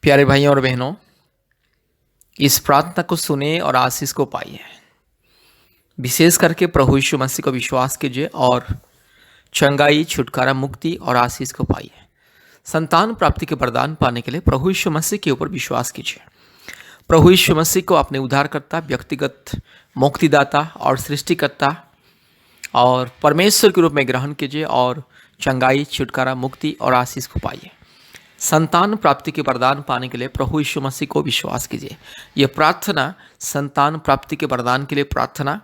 प्यारे भाइयों और बहनों, इस प्रार्थना को सुने और आशीष को पाइए। विशेष करके प्रभु यीशु मसीह को विश्वास कीजिए और चंगाई, छुटकारा, मुक्ति और आशीष को पाइए। संतान प्राप्ति के वरदान पाने के लिए प्रभु यीशु मसीह के ऊपर विश्वास कीजिए। प्रभु यीशु मसीह को अपने उद्धारकर्ता, व्यक्तिगत मुक्तिदाता और सृष्टिकर्ता और परमेश्वर के रूप में ग्रहण कीजिए और चंगाई, छुटकारा, मुक्ति और आशीष को पाइए। संतान प्राप्ति के वरदान पाने के लिए प्रभु यीशु मसीह को विश्वास कीजिए। यह प्रार्थना संतान प्राप्ति के वरदान के लिए प्रार्थना,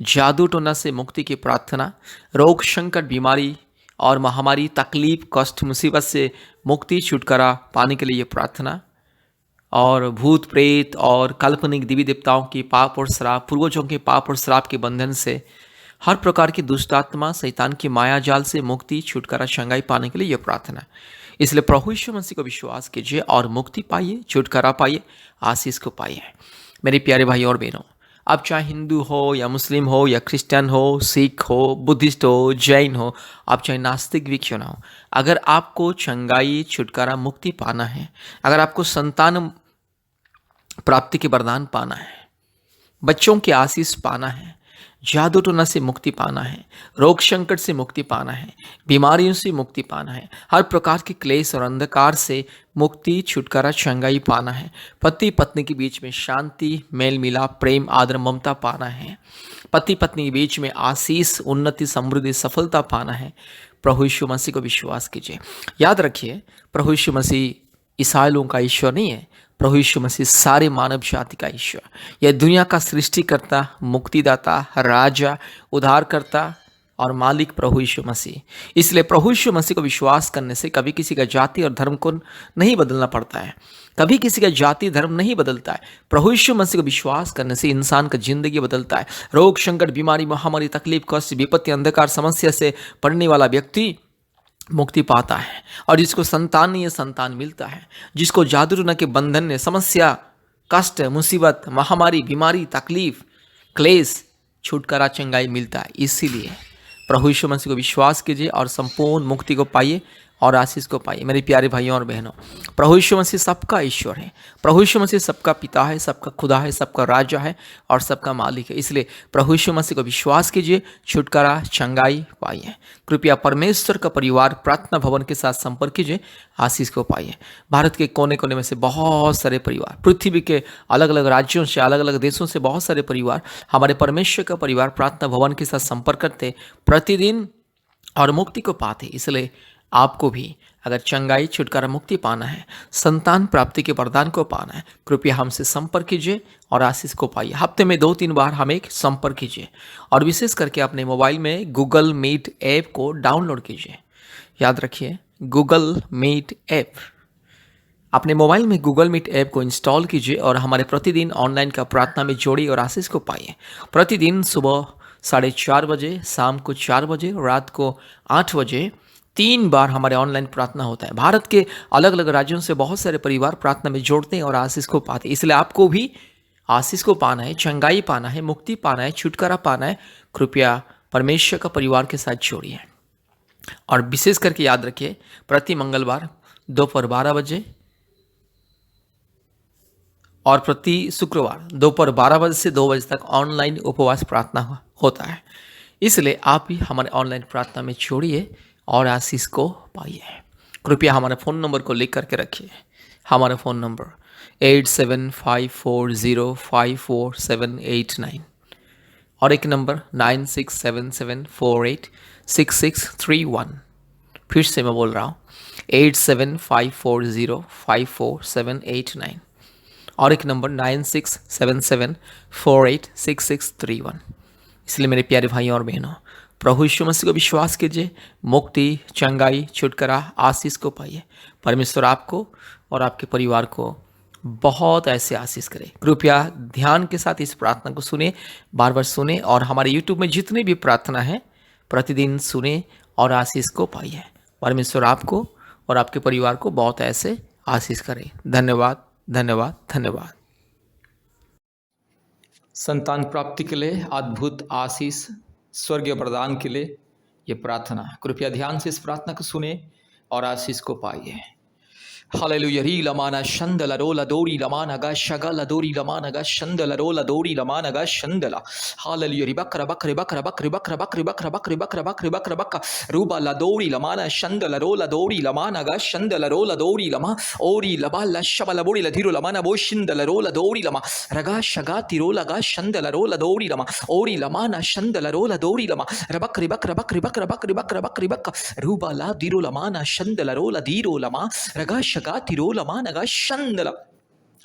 जादू टोना से मुक्ति की प्रार्थना, रोग संकट, बीमारी और महामारी, तकलीफ, कष्ट, मुसीबत से मुक्ति, छुटकारा पाने के लिए यह प्रार्थना, और भूत प्रेत और काल्पनिक देवी देवताओं की पाप और श्राप, पूर्वजों के पाप और श्राप के बंधन से, हर प्रकार की दुष्ट आत्मा, शैतान की माया जाल से मुक्ति, छुटकारा, चंगाई पाने के लिए यह प्रार्थना। इसलिए प्रभु यीशु मसीह को विश्वास कीजिए और मुक्ति पाइए, छुटकारा पाइए, आशीष को पाइए। मेरे प्यारे भाई और बहनों, आप चाहे हिंदू हो या मुस्लिम हो या क्रिश्चियन हो, सिख हो, बुद्धिस्ट हो, जैन हो, आप चाहे नास्तिक भी क्यों ना हो, अगर आपको चंगाई, छुटकारा, मुक्ति पाना है, अगर आपको संतान प्राप्ति के वरदान पाना है, बच्चों की आशीष पाना है, जादू टोना से मुक्ति पाना है, रोग संकट से मुक्ति पाना है, बीमारियों से मुक्ति पाना है, हर प्रकार के क्लेश और अंधकार से मुक्ति, छुटकारा, चंगाई पाना है, पति पत्नी के बीच में शांति, मेल मिलाप, प्रेम, आदर, ममता पाना है, पति पत्नी के बीच में आशीष, उन्नति, समृद्धि, सफलता पाना है, प्रभु यीशु मसीह को विश्वास कीजिए। याद रखिए, प्रभु यीशु मसीह ईसाई लोगों का ईश्वर नहीं है। प्रभु यीशु मसीह सारे मानव जाति का ईश्वर, यह दुनिया का सृष्टिकर्ता, मुक्तिदाता, राजा, उद्धारकर्ता और मालिक प्रभु यीशु मसीह। इसलिए प्रभु यीशु मसीह को विश्वास करने से कभी किसी का जाति और धर्म को नहीं बदलना पड़ता है, कभी किसी का जाति धर्म नहीं बदलता है। प्रभु यीशु मसीह को विश्वास करने से इंसान का जिंदगी बदलता है। रोग संकट, बीमारी, महामारी, तकलीफ, कष्ट, विपत्ति, अंधकार, समस्या से पड़ने वाला व्यक्ति मुक्ति पाता है, और जिसको संतान नहीं है, संतान मिलता है। जिसको जादू टोना के बंधन ने, समस्या, कष्ट, मुसीबत, महामारी, बीमारी, तकलीफ, क्लेश, छुटकारा, चंगाई मिलता है। इसीलिए प्रभु यीशु मसीह को विश्वास कीजिए और संपूर्ण मुक्ति को पाइए और आशीष को पाइए। मेरे प्यारे भाइयों और बहनों, प्रभु यीशु मसीह सबका ईश्वर है। प्रभु यीशु मसीह सबका पिता है, सबका खुदा है, सबका राजा है और सबका मालिक है। इसलिए प्रभु यीशु मसीह को विश्वास कीजिए, छुटकारा, चंगाई पाइए। कृपया परमेश्वर का परिवार प्रार्थना भवन के साथ संपर्क कीजिए, आशीष को पाइए। भारत के कोने कोने में से बहुत सारे परिवार, पृथ्वी के अलग अलग राज्यों से, अलग अलग देशों से बहुत सारे परिवार हमारे परमेश्वर का परिवार प्रार्थना भवन के साथ संपर्क करते प्रतिदिन और मुक्ति को पाते। इसलिए आपको भी अगर चंगाई, छुटकारा, मुक्ति पाना है, संतान प्राप्ति के वरदान को पाना है, कृपया हमसे संपर्क कीजिए और आशीष को पाइए। हफ्ते में 2-3 बार हमें संपर्क कीजिए और विशेष करके अपने मोबाइल में गूगल मीट ऐप को डाउनलोड कीजिए। याद रखिए, गूगल मीट ऐप, अपने मोबाइल में गूगल मीट ऐप को इंस्टॉल कीजिए और हमारे प्रतिदिन ऑनलाइन का प्रार्थना में जोड़िए और आशीष को पाइए। प्रतिदिन सुबह 4:30 बजे, शाम को 4 बजे, रात को 8 बजे 3 बार हमारे ऑनलाइन प्रार्थना होता है। भारत के अलग अलग राज्यों से बहुत सारे परिवार प्रार्थना में जोड़ते हैं और आशीष को पाते हैं। इसलिए आपको भी आशीष को पाना है, चंगाई पाना है, मुक्ति पाना है, छुटकारा पाना है, कृपया परमेश्वर का परिवार के साथ जोड़िए। और विशेष करके याद रखिए, प्रति मंगलवार दोपहर 12 बजे और प्रति शुक्रवार दोपहर 12 बजे से 2 बजे तक ऑनलाइन उपवास प्रार्थना होता है। इसलिए आप भी हमारे ऑनलाइन प्रार्थना में जोड़िए और आशीष को पाइए। कृपया हमारे फ़ोन नंबर को लिख करके रखिए। हमारा फ़ोन नंबर 8754054789 और एक नंबर 9677486631। फिर से मैं बोल रहा हूँ 8754054789 और एक नंबर 9677486631। इसलिए मेरे प्यारे भाइयों और बहनों, प्रभु यीशु मसीह को विश्वास कीजिए, मुक्ति, चंगाई, छुटकारा, आशीष को पाइए। परमेश्वर आपको और आपके परिवार को बहुत ऐसे आशीष करे। कृपया ध्यान के साथ इस प्रार्थना को सुने, बार बार सुने और हमारे यूट्यूब में जितनी भी प्रार्थना है प्रतिदिन सुने और आशीष को पाइए। परमेश्वर आपको और आपके परिवार को बहुत ऐसे आशीष करे। धन्यवाद, धन्यवाद, धन्यवाद। संतान प्राप्ति के लिए अद्भुत आशीष, स्वर्गीय वरदान के लिए ये प्रार्थना, कृपया ध्यान से इस प्रार्थना को सुने और आशीष को पाइए। Hallelujah. Ri lamana shandala rola dori lamana ga shagala dori lamana ga shandala rola dori lamana ga shandala. Hallelujah. Ribakra bakra bakra bakra bakra bakra bakra bakra bakra bakra bakra bakra ruba la dori lamana shandala rola dori lamana ga shandala rola dori lama ori labala shabala bori la dhiru lamana bo shindala rola dori lama raga shagati rola ga shandala rola dori lama ori lamana shandala rola dori lama rabakri bakra bakri bakra bakri bakra bakri bakra ruba la dhiru lamana shandala rola dhiru lama raga shagati rola mana ga shandala.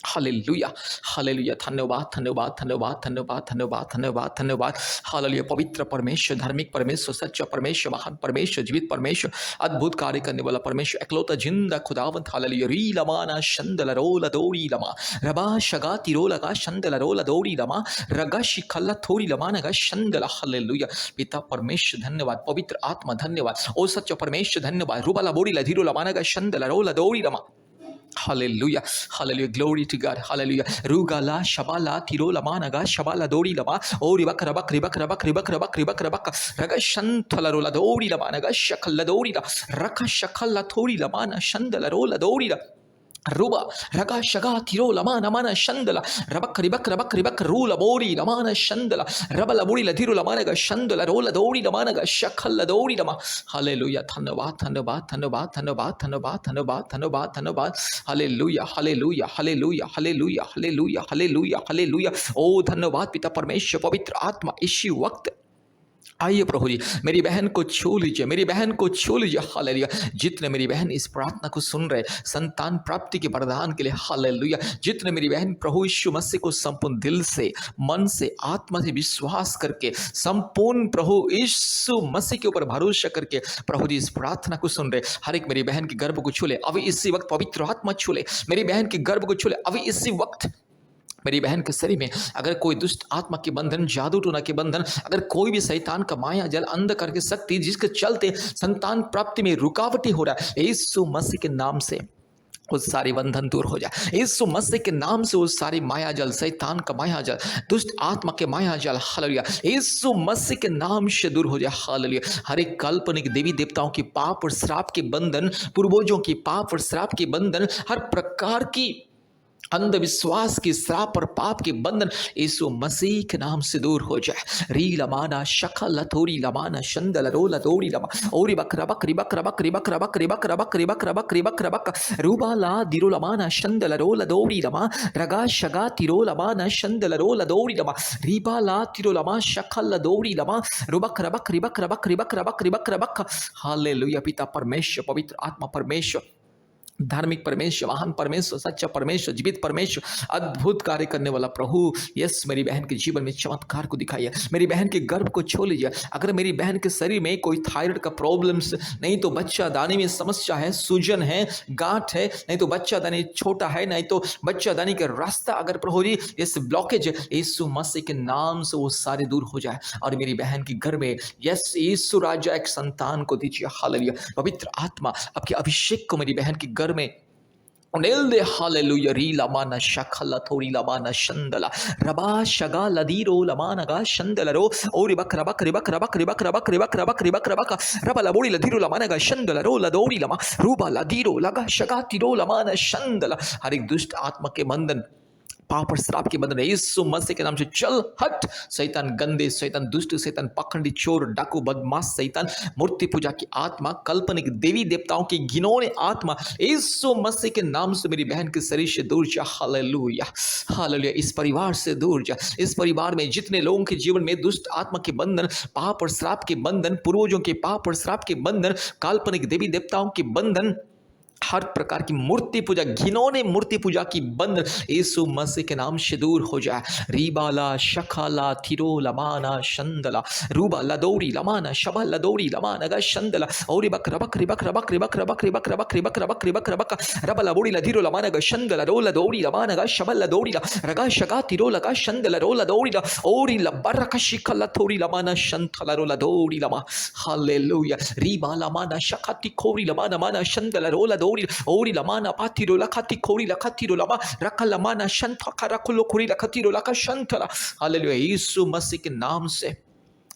Hallelujah hallelujah धन्यवाद धन्यवाद धन्यवाद धन्यवाद धन्यवाद धन्यवाद धन्यवाद hallelujah पवित्र परमेश्वर धार्मिक परमेश्वर सच्चा परमेश्वर महान परमेश्वर जीवित परमेश्वर अद्भुत कार्य करने वाला परमेश्वर एकलौता जिंदा खुदावंत हालेलुया री लमाना शंदल रोला दौड़ी लमा रबा शगा तिरोला का शंदल रोला दौड़ी लमा रगा शिखल्ला थोड़ी लमाना का शंदल हालेलुया पिता परमेश्वर धन्यवाद पवित्र आत्मा धन्यवाद ओ सच्चा परमेश्वर धन्यवाद रुबला बोड़ी लधीरो लमाना का शंदल रोला दौड़ी लमा. Hallelujah, hallelujah, glory to God, hallelujah. Rugala, Shabala, Tirola Managa, Shabala Dori Lama, Ori Bakrabak, Ribak, Ribak, Ribak, Ribak, Ribak, Raga Shantalarola Dori Lamanaga, Shakala Dorida, Raka Shakala Tori Lamana, Shandala Rola Dorida. Ruba, Raga Shaga, Tiro, Lamana, Mana, Shandala, Rabak, Ribak, Rabak, Ribak, Rula, Bori, Lamana, Shandala, Rabala, Bori, Latiro, Lamanaga, Shandala, Rola, Dori, Lamanaga, Shakala, Dori, Lama. Hallelujah, Thanabat, Thanabat, Thanabat, Thanabat, Thanabat, Thanabat, Thanabat, Thanabat. Hallelujah, Hallelujah, Hallelujah, Hallelujah, Hallelujah, Hallelujah, Hallelujah. Oh, धन्यवाद पिता परमेश्वर पवित्र आत्मा इसी वक्त आइए प्रभु जी मेरी बहन को छू लीजिए मेरी बहन को छू लीजिए हालेलुया जितने मेरी बहन इस प्रार्थना को सुन रहे संतान प्राप्ति के वरदान के लिए हालेलुया जितने मेरी बहन प्रभु यीशु मसीह को संपूर्ण दिल से मन से आत्मा से विश्वास करके संपूर्ण प्रभु यीशु मसीह के ऊपर भरोसा करके प्रभु जी इस प्रार्थना को सुन रहे हर एक मेरी बहन के गर्भ को छू ले अभी इसी वक्त पवित्र आत्मा छू ले मेरी बहन के गर्भ को छू ले अभी इसी वक्त मेरी बहन के शरीर में अगर कोई दुष्ट आत्मा के बंधन जादू टोना के बंधन अगर कोई भी शैतान का माया जल अंधकार की शक्ति जिसके चलते संतान प्राप्ति में रुकावटी हो रहा है यीशु मसीह के नाम से वो सारे बंधन दूर हो जाए यीशु मसीह के नाम से वो सारी माया जल शैतान का माया जल दुष्ट आत्मा के माया जल हालेलुया यीशु मसीह के नाम से दूर हो जाए हालेलुया हर एक काल्पनिक देवी देवताओं की पाप और श्राप के बंधन पूर्वजों की पाप और श्राप के बंधन हर प्रकार की अंधविश्वास की श्राप और पाप के बंधन यीशु मसीह के नाम से दूर हो जाए री लमाना शखा लथोरी लमाना शंदल रो लथोरी लमा ओरी बकरा बकरी बकरा बकरी बकरा बकरी बकरा बकरी बकरा बकरी बकरा बक रूबा ला दिरो लमाना शंदल रो लदोरी लमा रगा शगा तिरो लमाना शंदल रो लदोरी लमा रीबा ला तिरो लमा शखा लदोरी लमा रुबकरा बकरी बकरा बकरी बकरा बकरी बकरा बक हालेलुया पिता परमेश्वर पवित्र आत्मा परमेश्वर धार्मिक परमेश्वर महान परमेश्वर सच्चा परमेश्वर जीवित परमेश्वर अद्भुत कार्य करने वाला प्रभु यस मेरी बहन के जीवन में चमत्कार को दिखाइए मेरी बहन के गर्भ को छू लीजिए अगर मेरी बहन के शरीर में कोई थायराइड का प्रॉब्लम्स नहीं तो बच्चा दानी में समस्या है सूजन है गांठ है नहीं तो बच्चा दानी छोटा है नहीं तो बच्चा दानी का रास्ता अगर प्रभु जी यस ब्लॉकेज है यीशु मसीह के नाम से वो सारे दूर हो जाए और मेरी बहन के घर में यस यीशु राजा एक संतान को दीजिए हालेलुया पवित्र आत्मा आपके अभिषेक को मेरी बहन के घर में उनेल दे हालेलुया री लमाना शखला थोड़ी लमाना शंदला रबा शगा लदीरो लमाना गा शंदला रो ओरी बक रबक रिबक रबक रिबक रबक रिबक रबक रिबक रबक रबा लबोड़ी लदीरो लमाना गा शंदला रो लदोड़ी लमा रूबा लदीरो लगा शगा तिरो लमाना शंदला हर एक दुष्ट आत्मा के बंधन पाप और श्राप के बंधन यीशु मसीह के नाम से चल हट शैतान गंदे शैतान दुष्ट शैतान पाखंडी चोर डाकू बदमाश शैतान मूर्ति पूजा की आत्मा काल्पनिक देवी देवताओं की घिनौने आत्मा यीशु मसीह के नाम से मेरी बहन के शरीर से दूर जा हालेलुया हालेलुया इस परिवार से दूर जा इस परिवार में जितने लोगों के जीवन में दुष्ट आत्मा के बंधन पाप और श्राप के बंधन पूर्वजों के पाप और श्राप के बंधन काल्पनिक देवी देवताओं के बंधन हर प्रकार की मूर्ति पूजा घिनौने मूर्ति पूजा की बंधन यीशु मसीह के नाम से दूर हो जाए रीबाला शखाला थिरो लमाना शंदला रूबा लदौरी लमाना शबा लदौरी लमाना गा शंदला और बक रबक रिबक रबक रिबक रबक रिबक रबक रिबक रबक रिबक रबक रबला बोड़ी लधीरो लमाना गा शंदला रो लदौरी लमाना गा शबा लदौरी रगा शगा तिरो लगा शंदला रो लदौरी ओरी लबरक शिखला थोरी लमाना शंथला रो लदौरी लमा हालेलुया रीबा लमाना शखाती खोरी लमाना माना शंदला रो लदौरी ओरी लमाना पातिरो लखाती खोरी लखातीरो लमा रखा लमाना शंथ खरा खुलो खोरी लखातीरो लखा शंथला हालेलुया यीशु मसीह के नाम से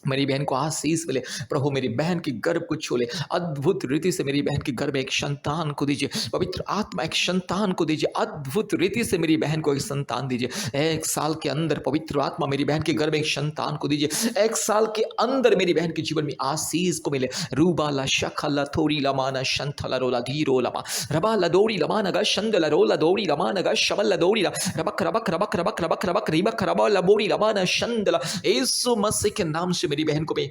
मेरी बहन को आशीष मिले। प्रभु मेरी बहन की गर्भ को छू ले, अद्भुत रीति से मेरी बहन की गर्भ में एक संतान को दीजिए। पवित्र आत्मा एक संतान को दीजिए, अद्भुत रीति से मेरी बहन को एक संतान दीजिए। 1 साल के अंदर पवित्र आत्मा मेरी बहन के गर्भ में एक संतान को दीजिए। 1 साल के अंदर मेरी बहन के जीवन में आशीष को मिले। रूबाला शखला थोड़ी लमाना शंथला रोला धीरो लमा रबाला दौड़ी लमाना गा शंदला रोला दौड़ी लमाना गा शबला दौड़ी रबक रबक रबक रबक रबक रबक रिबक रबा बोड़ी लमाना शंदला। यीशु मसीह के नाम से मेरी बहन को मैं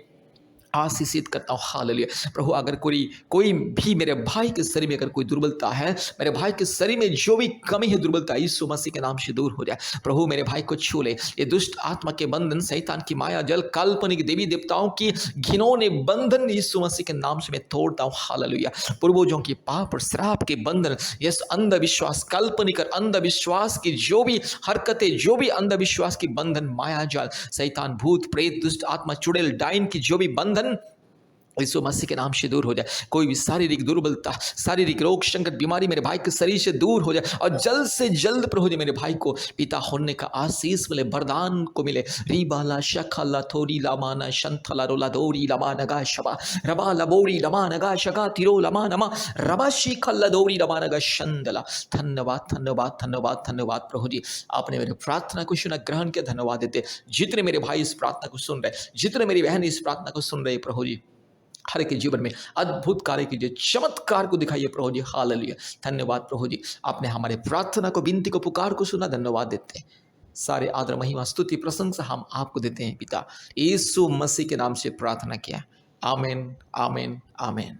आशीषित करता हूँ। हालेलुया। प्रभु अगर कोई भी मेरे भाई के शरीर में अगर कोई दुर्बलता है, मेरे भाई के शरीर में जो भी कमी है, दुर्बलता, यीशु मसीह के नाम से दूर हो जाए। प्रभु मेरे भाई को छू ले। ये दुष्ट आत्मा के बंधन, शैतान की माया जल, काल्पनिक देवी देवताओं की घिनौने बंधन यीशु मसीह के नाम से मैं तोड़ता हूँ। हालेलुया। पूर्वजों की पाप और श्राप के बंधन, यस अंधविश्वास, काल्पनिक और अंधविश्वास की जो भी हरकतें, जो भी अंधविश्वास की बंधन, माया जाल, शैतान, भूत प्रेत, दुष्ट आत्मा, चुड़ैल, डाइन की जो भी बंधन यीशु मसीह के नाम से दूर हो जाए। कोई भी शारीरिक दुर्बलता, शारीरिक रोग, संकट, बीमारी मेरे भाई के शरीर से दूर हो जाए और जल्द से जल्द प्रभु जी मेरे भाई को पिता होने का आशीष मिले, वरदान को मिले। रीबाला शखला थोड़ी लामाना शंथला रोला दौड़ी लमा नगा शबा रबा लबोड़ी लमा नगा शगा तिरो लमा नमा रबा शिखला दौड़ी लमा नगा शंदला। धन्यवाद धन्यवाद धन्यवाद धन्यवाद प्रभु जी, आपने मेरे प्रार्थना को सुना, ग्रहण किया। धन्यवाद देते जितने मेरे भाई इस प्रार्थना को सुन रहे, जितने मेरी बहन इस प्रार्थना को सुन रहे, प्रभु जी हर एक के जीवन में अद्भुत कार्य कीजिए, चमत्कार को दिखाइए प्रभु जी। हालेलुया। धन्यवाद प्रभु जी, आपने हमारे प्रार्थना को, विनती को, पुकार को सुना। धन्यवाद देते हैं। सारे आदर, महिमा, स्तुति, प्रशंसा हम आपको देते हैं पिता। यीशु मसीह के नाम से प्रार्थना किया। आमीन आमीन आमीन।